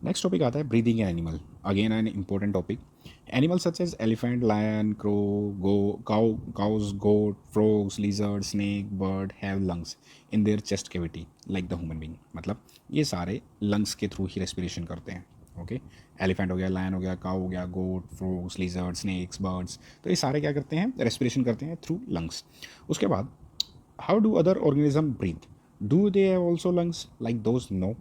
Next topic आता है breathing animal, again an important topic. Animal such as elephant, lion, crow, go cow cows, goat, frogs, lizard, snake, bird have lungs in their chest cavity like the human being. मतलब ये सारे lungs के through ही respiration करते हैं। Okay, elephant हो गया, lion हो गया, काउ हो गया, गोट, फ्रॉग्स, लिजर्ड, स्नेक्स, बर्ड्स, तो ये सारे क्या करते हैं, रेस्पिरेशन करते हैं थ्रू लंग्स। उसके बाद how do other organism breathe? Do they have also lungs like those? No.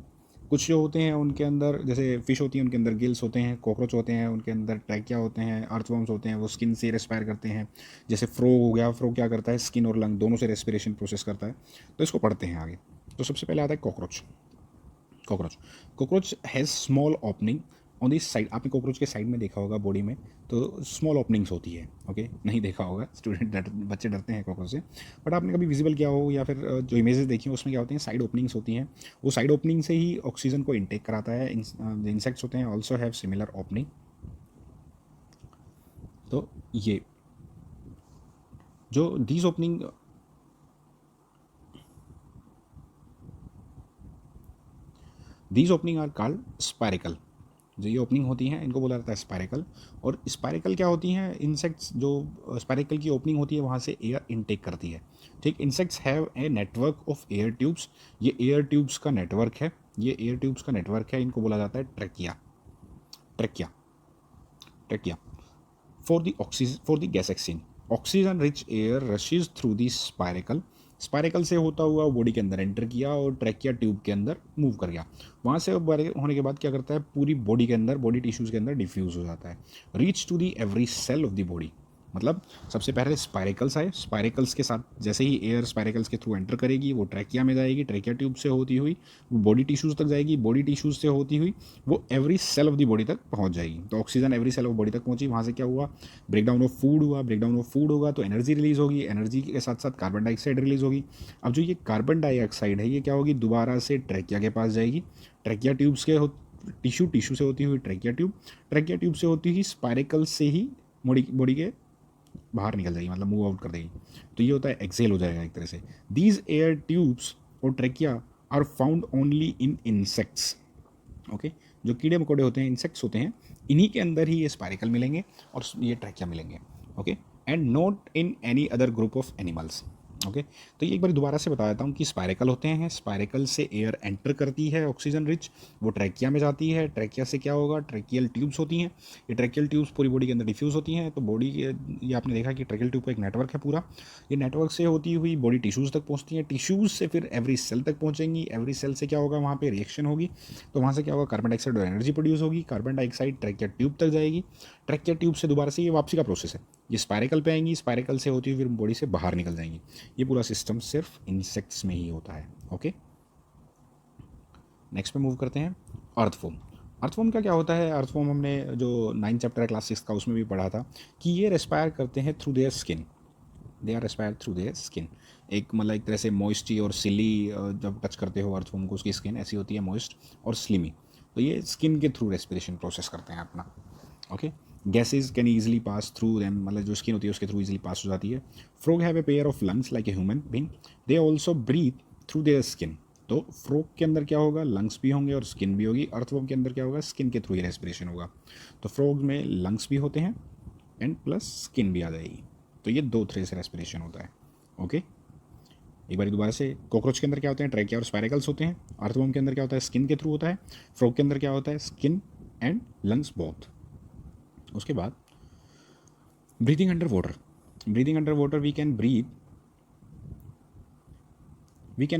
कुछ जो होते हैं उनके अंदर, जैसे फिश होती है उनके अंदर गिल्स होते हैं, कॉकरोच होते हैं उनके अंदर ट्रैकिया होते हैं, अर्थवर्म्स होते हैं वो स्किन से रेस्पायर करते हैं। जैसे फ्रॉग हो गया, फ्रॉग क्या करता है, स्किन और लंग दोनों से रेस्पिरेशन प्रोसेस करता है। तो इसको पढ़ते हैं आगे। तो सबसे पहले आता है cockroach. Cockroach cockroach has small opening on this side. आपने कॉकरोच के साइड में देखा होगा बॉडी में, तो स्मॉल ओपनिंग्स होती है। ओके, नहीं देखा होगा, स्टूडेंट बच्चे डरते हैं कॉकरोच से, बट आपने कभी विजिबल किया हो या फिर जो इमेजेस देखी हो उसमें क्या होती हैं, साइड ओपनिंग्स होती हैं। वो साइड ओपनिंग से ही ऑक्सीजन को इनटेक कराता है। इंसेक्ट्स होते हैं ऑल्सो हैव सिमिलर ओपनिंग। तो ये जो these opening, these opening are called spiracle. जो ये ओपनिंग होती हैं इनको बोला जाता है स्पायरिकल। और स्पायरिकल क्या होती हैं, इंसेक्ट्स जो स्पायरिकल की ओपनिंग होती है वहाँ से एयर इनटेक करती है। ठीक, insects have a network of air tubes. ये एयर ट्यूब्स का नेटवर्क है, ये एयर ट्यूब्स का नेटवर्क है, इनको बोला जाता है trachea. Trachea trachea for the oxygen, for the gas exchange, oxygen rich air rushes through the स्पायरिकल। स्पायरिकल से होता हुआ बॉडी के अंदर एंटर किया और ट्रैकिया ट्यूब के अंदर मूव कर गया। वहाँ से होने के बाद क्या करता है, पूरी बॉडी के अंदर, बॉडी टिश्यूज़ के अंदर डिफ्यूज़ हो जाता है। Reach to the every cell of the body. मतलब सबसे पहले स्पायरिकल्स आए, स्पायरिकल्स के साथ जैसे ही एयर स्पायरिकल्स के थ्रू एंटर करेगी वो ट्रैकिया में जाएगी, ट्रैकिया ट्यूब से होती हुई वो बॉडी टिश्यूज़ तक जाएगी, बॉडी टिश्यूज़ से होती हुई वो every cell of the body तक पहुंच जाएगी। तो oxygen every cell of body तक पहुंची, वहाँ से क्या हुआ, ब्रेक डाउन ऑफ फूड हुआ, ब्रेक डाउन ऑफ फूड होगा तो एनर्जी रिलीज होगी, एनर्जी के साथ साथ कार्बन डाइऑक्साइड रिलीज होगी। अब जो ये कार्बन डाइऑक्साइड है ये क्या होगी, दोबारा से ट्रैकिया के पास जाएगी, ट्रैकिया ट्यूब्स के टिश्यू, टिश्यू से होती हुई ट्रैकिया ट्यूब, ट्रैकिया ट्यूब से होती हुई स्पायरिकल से ही बॉडी बॉडी के बाहर निकल जाएगी, मतलब मूव आउट कर देगी। तो ये होता है एक्सेल हो जाएगा एक तरह से। दीज एयर ट्यूब्स और trachea are found only in insects. Okay, जो कीड़े मकोड़े होते हैं, इंसेक्ट्स होते हैं, इन्हीं के अंदर ही ये स्पायरिकल मिलेंगे और ये ट्रैकिया मिलेंगे। Okay, and not in any other group of animals. Okay, तो ये एक बार दोबारा से बता देता हूँ कि स्पायरिकल होते हैं, स्पायरिकल से एयर एंटर करती है ऑक्सीजन रिच, वो ट्रैकिया में जाती है, ट्रैकिया से क्या होगा, ट्रैकियल ट्यूब्स होती हैं, ये ट्रैकियल ट्यूब्स पूरी बॉडी के अंदर डिफ्यूज़ होती हैं। तो बॉडी के, ये आपने देखा कि ट्रैकियल ट्यूब का एक नेटवर्क है पूरा, ये नेटवर्क से होती हुई बॉडी टिश्यूज़ तक पहुँचती हैं, टिश्यूज़ से फिर एवरी सेल तक पहुँचेंगी, एवरी सेल से क्या होगा, वहाँ पे रिएक्शन होगी, तो वहाँ से क्या होगा, कार्बन डाइऑक्साइड और एनर्जी प्रोड्यूस होगी, कार्बन डाइऑक्साइड ट्रैकिया ट्यूब तक जाएगी, ट्रैकिया ट्यूब से दोबारा से ये वापसी का प्रोसेस है, ये स्पायरिकल पे आएंगी, स्पायरिकल से होती हुई फिर बॉडी से बाहर निकल जाएंगी। ये पूरा सिस्टम सिर्फ इंसेक्ट्स में ही होता है। ओके, नेक्स्ट पे मूव करते हैं, अर्थफॉर्म। अर्थफॉर्म का क्या होता है, अर्थफॉर्म हमने जो 9 चैप्टर है क्लास 6 का उसमें भी पढ़ा था कि ये रेस्पायर करते हैं through their skin, they are respire through their skin. एक मतलब एक तरह से मॉइस्टी और सिली, जब टच करते हो अर्थफॉर्म को, उसकी स्किन ऐसी होती है मॉइस्ट और स्लिमी, तो ये स्किन के थ्रू रेस्पिरेशन प्रोसेस करते हैं अपना। Okay, gases can easily pass through them, मतलब जो स्किन होती है उसके थ्रू ईजिली पास हो जाती है। Frog have a pair of lungs like a human being, they also breathe through their skin. तो फ्रॉग के अंदर क्या होगा, लंग्स भी होंगे और स्किन भी होगी। अर्थवर्म के अंदर क्या होगा, स्किन के थ्रू ही रेस्पिरेशन होगा। तो फ्रॉग में लंग्स भी होते हैं एंड प्लस स्किन भी आ जाएगी। तो ये दो तरह से रेस्पिरेशन होता है। ओके, एक बार दोबारा से, कॉकरोच के अंदर क्या होते हैं, ट्रैकिया और स्पायरिकल्स होते हैं। अर्थवर्म के अंदर क्या होता है, स्किन के थ्रू होता है। फ्रॉग के अंदर क्या होता है, स्किन एंड लंग्स बोथ। उसके बाद breathing under water. Breathing under water, we can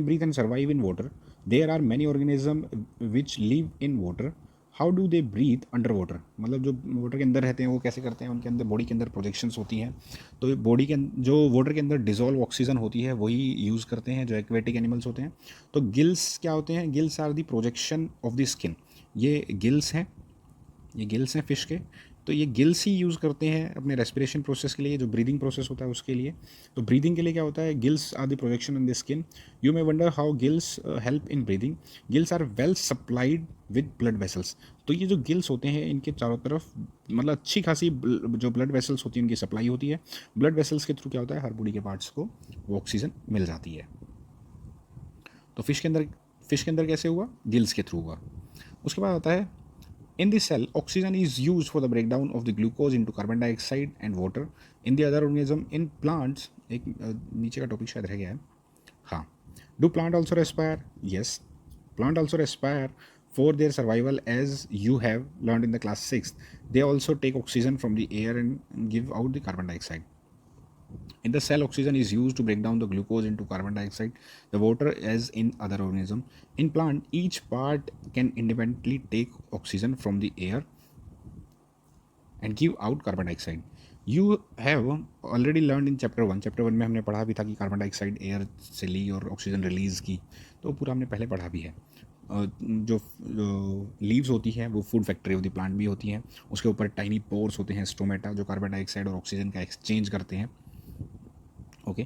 breathe and survive in water. There are many organisms which live in water. How do they breathe under water, मतलब जो water के अंदर रहते हैं वो कैसे करते हैं, उनके अंदर बॉडी के अंदर प्रोजेक्शंस होती हैं, तो बॉडी के जो वाटर के अंदर डिजोल्व ऑक्सीजन होती है वही यूज़ करते हैं जो एक्वेटिक एनिमल्स होते हैं। तो गिल्स क्या होते हैं, gills are the projection of the skin. ये गिल्स हैं, ये गिल्स हैं फिश के, तो ये गिल्स ही यूज़ करते हैं अपने रेस्पिरेशन प्रोसेस के लिए, जो ब्रीदिंग प्रोसेस होता है उसके लिए। तो ब्रीदिंग के लिए क्या होता है, gills are the projection in the skin. You may wonder how gills help in breathing. Gills are well supplied with blood vessels. तो ये जो गिल्स होते हैं इनके चारों तरफ मतलब अच्छी खासी जो ब्लड वेसल्स होती हैं उनकी सप्लाई होती है। ब्लड वेसल्स के थ्रू क्या होता है, हर बॉडी के पार्ट्स को वो ऑक्सीजन मिल जाती है। तो फिश के अंदर कैसे हुआ, गिल्स के थ्रू हुआ। उसके बाद आता है In the cell, oxygen is used for the breakdown of the glucose into carbon dioxide and water. In the other organism, in plants, एक नीचे का टॉपिक शायद रह गया है. हाँ. Do plant also respire? Yes. Plant also respire for their survival, as you have learned in the class 6. They also take oxygen from the air and give out the carbon dioxide. In the cell, oxygen is used to break down the glucose into carbon dioxide, the water, as in other organism. In plant, each part can independently take oxygen from the air and give out carbon dioxide. You have already learned in chapter 1. Chapter 1 में हमने पढ़ा भी था कि carbon dioxide air से ली और oxygen release की, तो पूरा हमने पहले पढ़ा भी है. जो लीव्स होती हैं वो food factory of the plant भी होती हैं. उसके ऊपर टाइनी पोर्स होते हैं, स्टोमेटा, जो कार्बन डाइऑक्साइड और ऑक्सीजन का एक्सचेंज करते हैं. ओके,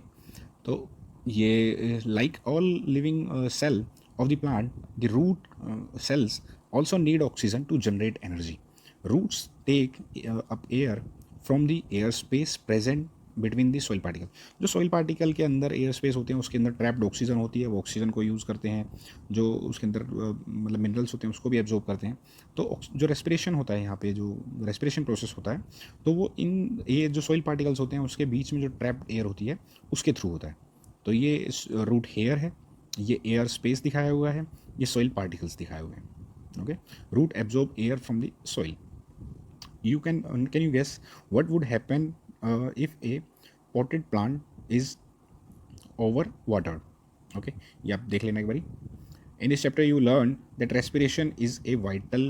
तो ये like all living cell of the plant, the root cells also need oxygen to generate energy. Roots take up air from the air space present between the soil particle. जो soil particle के अंदर air space होते हैं उसके अंदर trapped oxygen होती है, वो ऑक्सीजन को यूज़ करते हैं. जो उसके अंदर मतलब मिनरल्स होते हैं उसको भी एब्जॉर्ब करते हैं. तो जो रेस्पिरेशन होता है यहाँ पे, जो रेस्पिरेशन प्रोसेस होता है, तो वो ये जो soil particles होते हैं उसके बीच में जो ट्रैप्ड एयर होती है उसके थ्रू होता है. तो ये रूट हेयर है, ये एयर स्पेस दिखाया हुआ है, ये soil particles दिखाए हुए हैं. Okay, root absorb air from the soil. Can you guess what would happen if a potted plant is over watered? Okay, ये आप देख लेना एक बारी. In this chapter you learn that respiration is a vital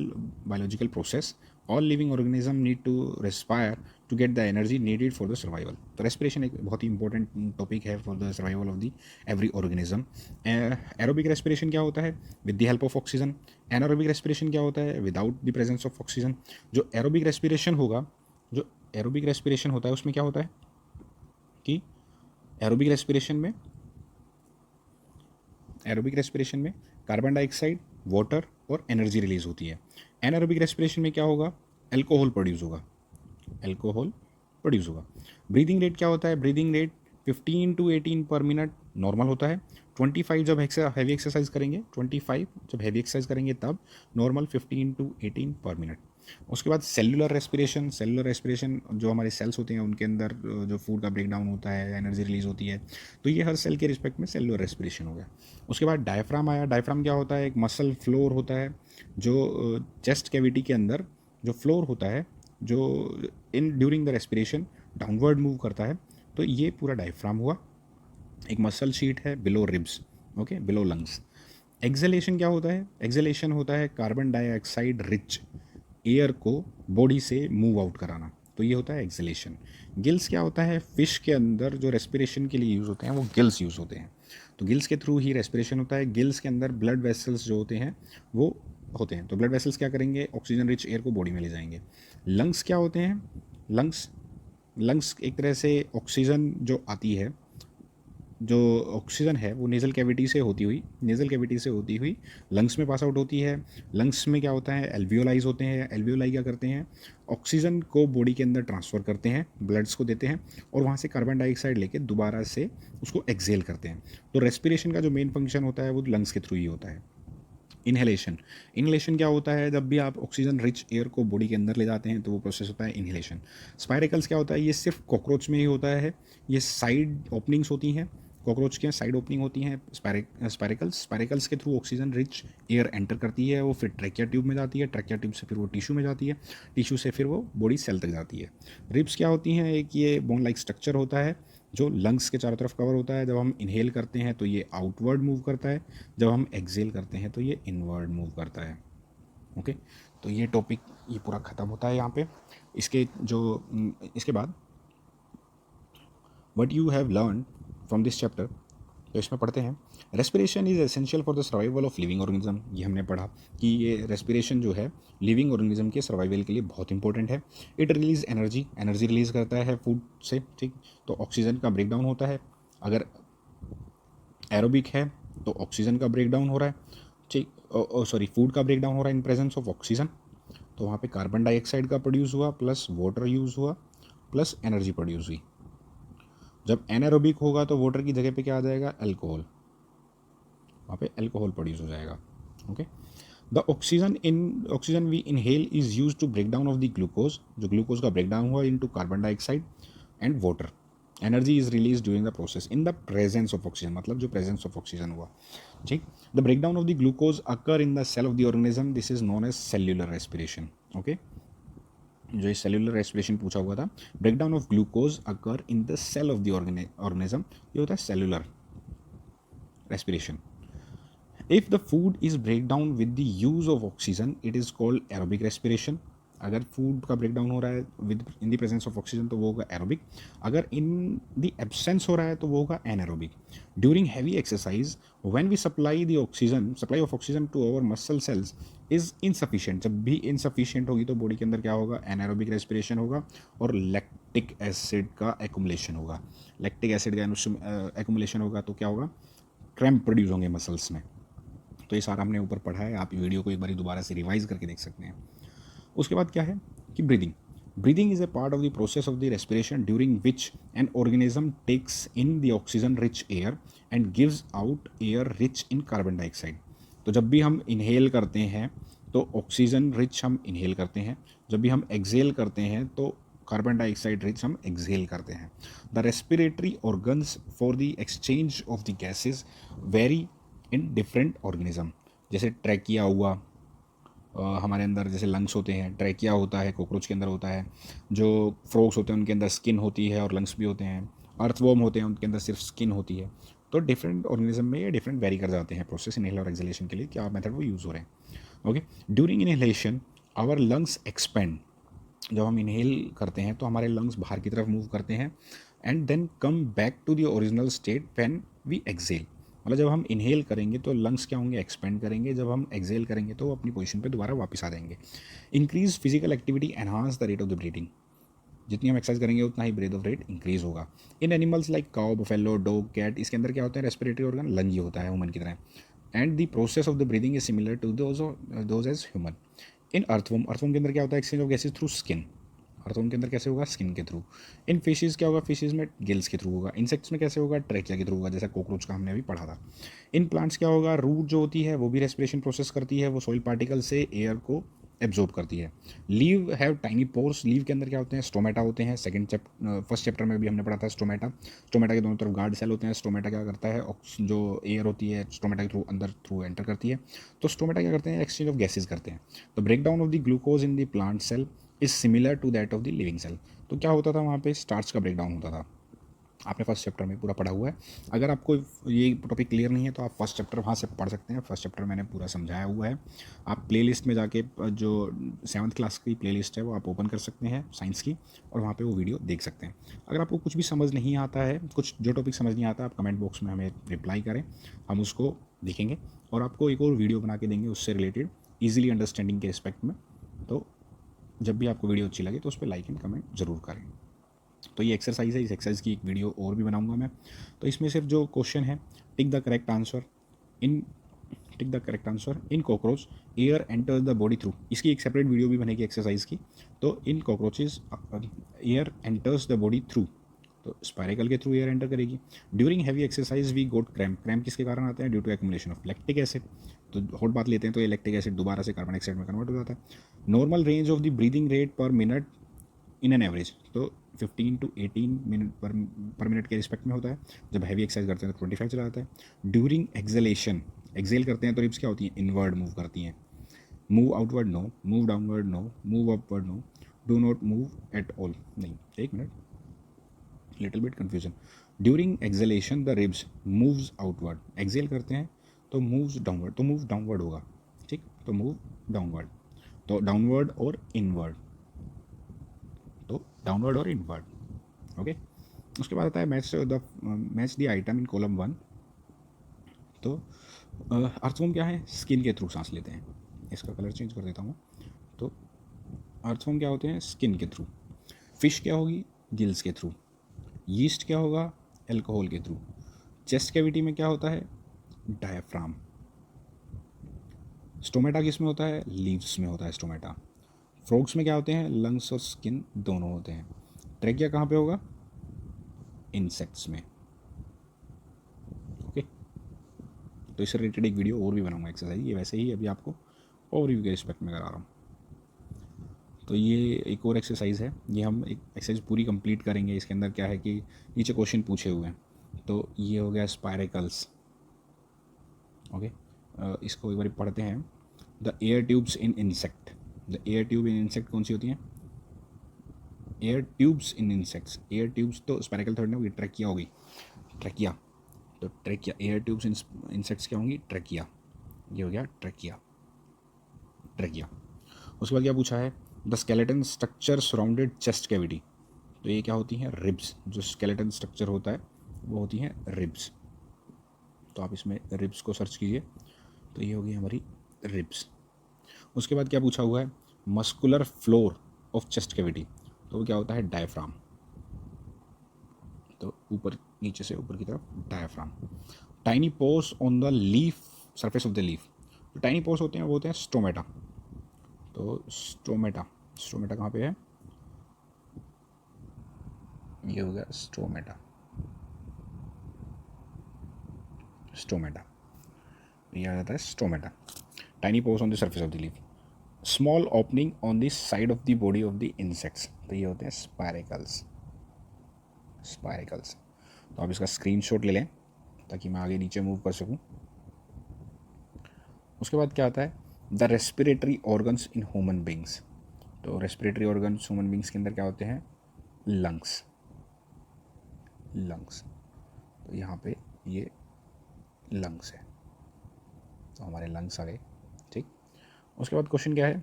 biological process. All living organisms need to respire to get the energy needed for the survival. तो respiration एक बहुत ही important topic है for the survival of the every organism. Aerobic respiration क्या होता है? With the help of oxygen. Anaerobic respiration क्या होता है? Without the presence of oxygen. जो aerobic respiration होगा, जो aerobic respiration होता है उसमें क्या होता है कि aerobic respiration में कार्बन डाइऑक्साइड, वाटर और एनर्जी रिलीज होती है. एनारोबिक रेस्पिरेशन में क्या होगा? अल्कोहल प्रोड्यूस होगा. ब्रीदिंग रेट क्या होता है? ब्रीदिंग रेट 15 to 18 पर मिनट नॉर्मल होता है. 25 जब हैवी एक्सरसाइज करेंगे तब नॉर्मल 15 to 18 पर मिनट. उसके बाद सेलुलर रेस्पिरेशन जो हमारे सेल्स होते हैं उनके अंदर जो फूड का ब्रेकडाउन होता है, एनर्जी रिलीज होती है, तो ये हर सेल के रिस्पेक्ट में सेलुलर रेस्पिरेशन हो गया. उसके बाद डायफ्राम आया. डायफ्राम क्या होता है? एक मसल फ्लोर होता है जो चेस्ट कैविटी के अंदर जो फ्लोर होता है, जो during the respiration downward move करता है, तो ये पूरा डायफ्राम हुआ. एक मसल शीट है below ribs, okay, below lungs. Acceleration क्या होता है? एक्सेलेशन होता है कार्बन डाइऑक्साइड रिच एयर को बॉडी से मूव आउट कराना, तो ये होता है एक्सेलेशन. गिल्स क्या होता है? फिश के अंदर जो रेस्पिरेशन के लिए यूज़ होते हैं वो गिल्स यूज़ होते हैं, तो गिल्स के थ्रू ही रेस्पिरेशन होता है. गिल्स के अंदर ब्लड वेसल्स जो होते हैं वो होते हैं, तो ब्लड वेसल्स क्या करेंगे? ऑक्सीजन रिच एयर को बॉडी में ले जाएंगे. लंग्स क्या होते हैं? लंग्स एक तरह से ऑक्सीजन जो आती है, जो ऑक्सीजन है वो नेज़ल कैविटी से होती हुई लंग्स में पास आउट होती है. लंग्स में क्या होता है? एल्वियोलाइज होते हैं. एल्वियोलाई क्या करते हैं? ऑक्सीजन को बॉडी के अंदर ट्रांसफ़र करते हैं, ब्लड्स को देते हैं और वहाँ से कार्बन डाइऑक्साइड लेके दोबारा से उसको एक्सेल करते हैं. तो रेस्पिरेशन का जो मेन फंक्शन होता है वो लंग्स के थ्रू ही होता है. इनहेलेशन क्या होता है? जब भी आप ऑक्सीजन रिच एयर को बॉडी के अंदर ले जाते हैं तो वो प्रोसेस होता है इनहेलेशन. स्पाइरेकल्स क्या होता है? ये सिर्फ कॉकरोच में ही होता है. ये साइड ओपनिंग्स होती हैं, कॉकरोच के साइड ओपनिंग होती हैं. स्पाइरेकल्स के through oxygen rich air enter करती है, वो फिर ट्रैकिया ट्यूब में जाती है, ट्रैकिया ट्यूब से फिर वो टिश्यू में जाती है, टिश्यू से फिर वो बॉडी सेल तक जाती है. रिब्स क्या होती हैं? एक ये बोन लाइक स्ट्रक्चर होता है जो लंग्स के चारों तरफ कवर होता है. जब हम इनहेल करते हैं तो ये आउटवर्ड मूव करता है, जब हम एक्सेल करते हैं तो ये इनवर्ड मूव करता है. ओके, तो ये टॉपिक ये पूरा ख़त्म होता है यहाँ पे. इसके बाद what you have learn from this chapter, तो इसमें पढ़ते हैं respiration is essential for the survival of living organism. ये हमने पढ़ा कि ये रेस्पिरेशन जो है लिविंग ऑर्गेनिज्म के सर्वाइवल के लिए बहुत इंपॉर्टेंट है. इट रिलीज एनर्जी रिलीज़ करता है फूड से, ठीक. तो ऑक्सीजन का ब्रेकडाउन होता है. अगर एरोबिक है तो ऑक्सीजन का ब्रेकडाउन हो रहा है, ठीक. फूड का ब्रेकडाउन हो रहा है इन प्रेजेंस ऑफ ऑक्सीजन, तो वहाँ पे कार्बन डाइऑक्साइड का प्रोड्यूस हुआ प्लस वाटर यूज़ हुआ प्लस एनर्जी प्रोड्यूस हुई. जब एनारोबिक होगा तो वाटर की जगह पे क्या आ जाएगा? अल्कोहल, वहाँ पे अल्कोहल प्रोड्यूस हो जाएगा. Okay, the oxygen we inhale is use to break down of the glucose, जो ग्लूकोज का ब्रेक डाउन हुआ into carbon dioxide and water. Energy is release during the process in the presence of oxygen, मतलब जो presence of oxygen हुआ। ठीक। The break down of the glucose occur in the cell of the organism, this is known as cellular respiration. Okay, जो ये cellular respiration पूछा हुआ था, break down of glucose occur in the cell of the organism, ये होता है cellular respiration. If the food is break down with the use of oxygen it is called aerobic respiration. अगर food का break down हो रहा है with in the presence of oxygen तो वो होगा एरोबिक, अगर इन द एब्सेंस हो रहा है तो वो होगा anaerobic. During heavy exercise when we supply of oxygen to our muscle cells is insufficient, जब भी इनसफिशिएंट होगी तो बॉडी के अंदर क्या होगा, एनारोबिक रेस्पिरेशन होगा और लैक्टिक एसिड का एक्युमुलेशन होगा। लैक्टिक एसिड का एक्युमुलेशन होगा तो क्या होगा, क्रैम्प प्रोड्यूस होंगे मसल्स में। तो ये सारा हमने ऊपर पढ़ा है, आप वीडियो को एक बार दोबारा से रिवाइज करके देख सकते हैं। उसके बाद क्या है कि breathing is a part of the process of the respiration during which an organism takes in the oxygen rich air and gives out air rich in carbon dioxide. तो जब भी हम इनहेल करते हैं तो ऑक्सीजन रिच हम inhale करते हैं, जब भी हम एक्सहेल करते हैं तो कार्बन डाइऑक्साइड रिच हम एक्सहेल करते हैं। The respiratory organs for the exchange of the gases very in different organism. जैसे ट्रैकिया हुआ, हमारे अंदर जैसे लंग्स होते हैं, ट्रैकिया होता है कॉकरोच के अंदर होता है, जो फ्रॉग्स होते हैं उनके अंदर स्किन होती है और लंग्स भी होते हैं, अर्थवॉर्म होते हैं उनके अंदर सिर्फ स्किन होती है। तो डिफरेंट ऑर्गेनिज्म में ये डिफरेंट वेरी कर जाते हैं प्रोसेस इनहेल और एक्सहेलेशन के लिए, क्या मेथड वो यूज़ हो रहे हैं। Okay, during inhalation our lungs expand, जब हम इनहेल करते हैं तो हमारे लंग्स बाहर की तरफ मूव करते हैं and then come back to the original state when we exhale. मतलब जब हम इनहेल करेंगे तो लंग्स क्या होंगे, एक्सपेंड करेंगे, जब हम एक्सहेल करेंगे तो वो अपनी पोजीशन पे दोबारा वापस आ जाएंगे। Increase physical activity enhance the rate of the breathing, जितनी हम एक्सरसाइज करेंगे उतना ही ब्रीथ ऑफ रेट इंक्रीज होगा। In animals like cow, buffalo, dog, cat, इसके अंदर क्या होता है, रेस्पिरेटरी ऑर्गन लंग ही होता है ह्यूमन की तरह, and the process of the breathing is similar to those as human. In earthworm के अंदर क्या होता है, exchange of gases through skin, earthworm के अंदर कैसे होगा, स्किन के थ्रू। इन फिशेज क्या होगा, फिशेज में गिल्स के थ्रू होगा। इंसेक्ट्स में कैसे होगा, ट्रैकिया के थ्रू होगा, जैसा कॉकरोच का हमने अभी पढ़ा था। इन प्लांट्स क्या होगा, रूट जो होती है वो भी रेस्पिरेशन प्रोसेस करती है, वो सॉइल पार्टिकल से एयर को एब्जॉर्ब करती है। Leave have tiny pores, leave के अंदर क्या होते हैं, स्टोमेटा होते हैं। फर्स्ट चैप्टर में भी हमने पढ़ा था स्टोमेटा। स्टोमेटा के दोनों तरफ गार्ड सेल होते हैं। स्टोमेटा क्या करता है, जो एयर होती है स्टोमेटा के थ्रू अंदर थ्रू एंटर करती है। तो स्टोमेटा क्या करते हैं, एक्सचेंज ऑफ गैसेज करते हैं। तो break down of the glucose in the plant cell is similar to that of the living cell. तो क्या होता था वहाँ पे, स्टार्च का ब्रेक डाउन होता था, आपने फर्स्ट चैप्टर में पूरा पढ़ा हुआ है। अगर आपको ये टॉपिक क्लियर नहीं है तो आप फर्स्ट चैप्टर वहाँ से पढ़ सकते हैं, फर्स्ट चैप्टर मैंने पूरा समझाया हुआ है। आप प्लेलिस्ट में जाके जो 7th क्लास की प्लेलिस्ट है वो आप ओपन कर सकते हैं साइंस की, और वहाँ पे वो वीडियो देख सकते हैं। अगर आपको कुछ भी समझ नहीं आता है, कुछ जो टॉपिक समझ नहीं आता, आप कमेंट बॉक्स में हमें रिप्लाई करें, हम उसको देखेंगे और आपको एक और वीडियो बना के देंगे उससे रिलेटेड ईजिली अंडरस्टैंडिंग के रिस्पेक्ट में। तो जब भी आपको वीडियो अच्छी लगे तो उस पर लाइक एंड कमेंट ज़रूर करें। तो ये एक्सरसाइज है, इस एक्सरसाइज की एक वीडियो और भी बनाऊंगा मैं। तो इसमें सिर्फ जो क्वेश्चन है, tick the correct answer in cockroach air enters the body through, इसकी एक सेपरेट वीडियो भी बनेगी एक्सरसाइज की। तो in cockroaches air enters the body through, तो स्पायरिकल के थ्रू एयर एंटर करेगी। During heavy exercise we got cramp किसके कारण आते हैं, due to accumulation of lactic acid. तो हॉट बात लेते हैं तो ये लैक्टिक एसिड दोबारा से कार्बन डाइऑक्साइड में कन्वर्ट हो जाता है। Normal range of the breathing rate पर मिनट इन एन एवरेज, तो 15 to 18 मिनट पर मिनट के रिस्पेक्ट में होता है। जब हैवी एक्सरसाइज करते हैं तो 25 चला जाता है। ड्यूरिंग एक्सहेलेशन, एक्सहेल करते हैं तो रिब्स क्या होती हैं, इनवर्ड मूव करती हैं। Move outward no, move downward no, move upward no, do not move at all नहीं। एक minute, little bit confusion. During exhalation the ribs moves outward, exhale करते हैं तो मूव्स डाउनवर्ड, तो मूव डाउनवर्ड होगा। ठीक, तो मूव डाउनवर्ड, तो डाउनवर्ड और इनवर्ड, तो डाउनवर्ड और इनवर्ड। ओके, उसके बाद आता है match the item in column 1। तो अर्थवॉर्म क्या है, स्किन के थ्रू सांस लेते हैं। इसका कलर चेंज कर देता हूँ। तो अर्थवॉर्म क्या होते हैं, स्किन के थ्रू। फिश क्या होगी, गिल्स के थ्रू। यीस्ट क्या होगा, एल्कोहल के थ्रू। चेस्ट कैविटी में क्या होता है, डायफ्राम। स्टोमेटा किस में होता है, लीव्स में होता है स्टोमेटा। फ्रॉग्स में क्या होते हैं, लंग्स और स्किन दोनों होते हैं। ट्रैकिया कहाँ पे होगा, इंसेक्ट्स में। ओके, तो इससे रिलेटेड एक वीडियो और भी बनाऊंगा एक्सरसाइज, ये वैसे ही अभी आपको ओवरव्यू के रिस्पेक्ट में करा रहा हूँ। तो ये एक और एक्सरसाइज है, ये हम एक एक्सरसाइज पूरी कंप्लीट करेंगे। इसके अंदर क्या है कि नीचे क्वेश्चन पूछे हुए हैं। तो ये हो गया स्पायरिकल्स। ओके, इसको एक बार पढ़ते हैं। The air tubes in insect. The air tube in insect कौन सी होती हैं? Air tubes in insects. Air tubes तो स्पायरिकल थर्ड में होगी, ट्रैकिया होगी, ट्रैकिया। तो trachea, air tubes in insects क्या होंगी? ट्रैकिया। ये हो गया ट्रैकिया, ट्रैकिया। उसके बाद क्या पूछा है? The skeleton structure surrounded chest cavity. तो ये क्या होती हैं? रिब्स। जो स्केलेटन स्ट्रक्चर होता है वो होती हैं रिब्स। तो आप इसमें रिब्स को सर्च कीजिए, तो ये होगी हमारी रिब्स। उसके बाद क्या पूछा हुआ है? Muscular floor of chest cavity. तो वो क्या होता है? डायफ्राम। तो ऊपर नीचे से ऊपर की तरफ diaphragm. Tiny pores on the leaf, surface of the leaf. जो टाइनी पोर्स होते हैं वो होते हैं स्टोमेटा। तो स्टोमेटा, स्टोमेटा कहाँ पे है? ये हो गया स्टोमेटा, स्टोमेटा। ये आ जाता है stomata. Tiny pores on the surface of the leaf. Small opening on the side of the body of the insects. तो ये होते हैं स्पायरिकल्स, स्पायरिकल्स। तो आप इसका स्क्रीनशॉट ले लें ताकि मैं आगे नीचे मूव कर सकूं। उसके बाद क्या आता है? The respiratory organs in human beings. तो रेस्पिरेटरी ऑर्गन्स ह्यूमन बींग्स के अंदर क्या होते हैं? Lungs, lungs. तो यहाँ पे ये लंग्स है, तो हमारे लंग्स आ गए। ठीक। उसके बाद क्वेश्चन क्या है?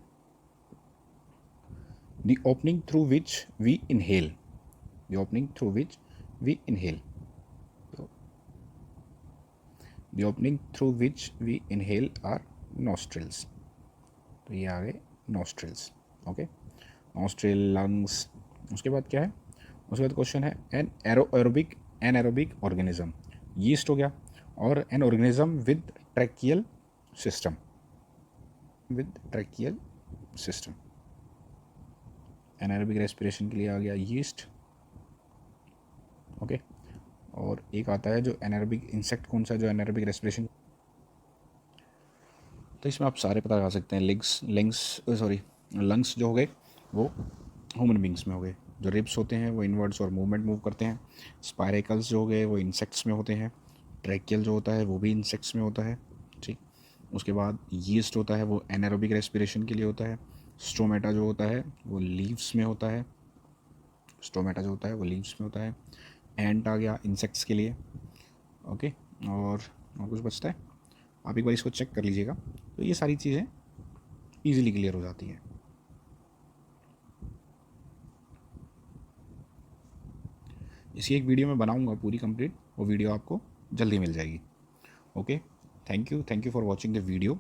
The opening through which we inhale. The opening through which we inhale. तो the opening through which we inhale are nostrils. तो ये आ गए नॉस्ट्रिल्स। Okay, nostril, lungs. उसके बाद क्या है? उसके बाद क्वेश्चन है an aerobic, anaerobic organism. Yeast हो गया, और an organism with tracheal system, with tracheal system. Anaerobic respiration के लिए आ गया यीस्ट। ओके, और एक आता है जो एनारोबिक इंसेक्ट, कौन सा जो एनारोबिक रेस्पिरेशन। तो इसमें आप सारे पता लगा सकते हैं। लंग्स जो हो गए वो ह्यूमन बींग्स में हो गए। जो रिब्स होते हैं वो इनवर्ड्स और मूवमेंट मूव करते हैं। स्पायरिकल्स जो हो गए वो इंसेक्ट्स में होते हैं। ट्रैकियल जो होता है वो भी इंसेक्ट्स में होता है। ठीक। उसके बाद यीस्ट होता है वो एनारोबिक रेस्पिरेशन के लिए होता है। स्टोमेटा जो होता है वो लीव्स में होता है। स्टोमेटा जो होता है वो लीव्स में होता है। एंट आ गया इंसेक्ट्स के लिए। ओके, और कुछ बचता है? आप एक बार इसको चेक कर लीजिएगा, तो ये सारी चीज़ें ईजिली क्लियर हो जाती हैं। इसी एक वीडियो में बनाऊंगा पूरी कंप्लीट, वो वीडियो आपको जल्दी मिल जाएगी। Okay, thank you for watching the video.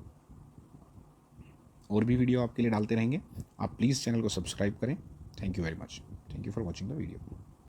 और भी वीडियो आपके लिए डालते रहेंगे, आप प्लीज़ चैनल को सब्सक्राइब करें। Thank you very much. Thank you for watching the video.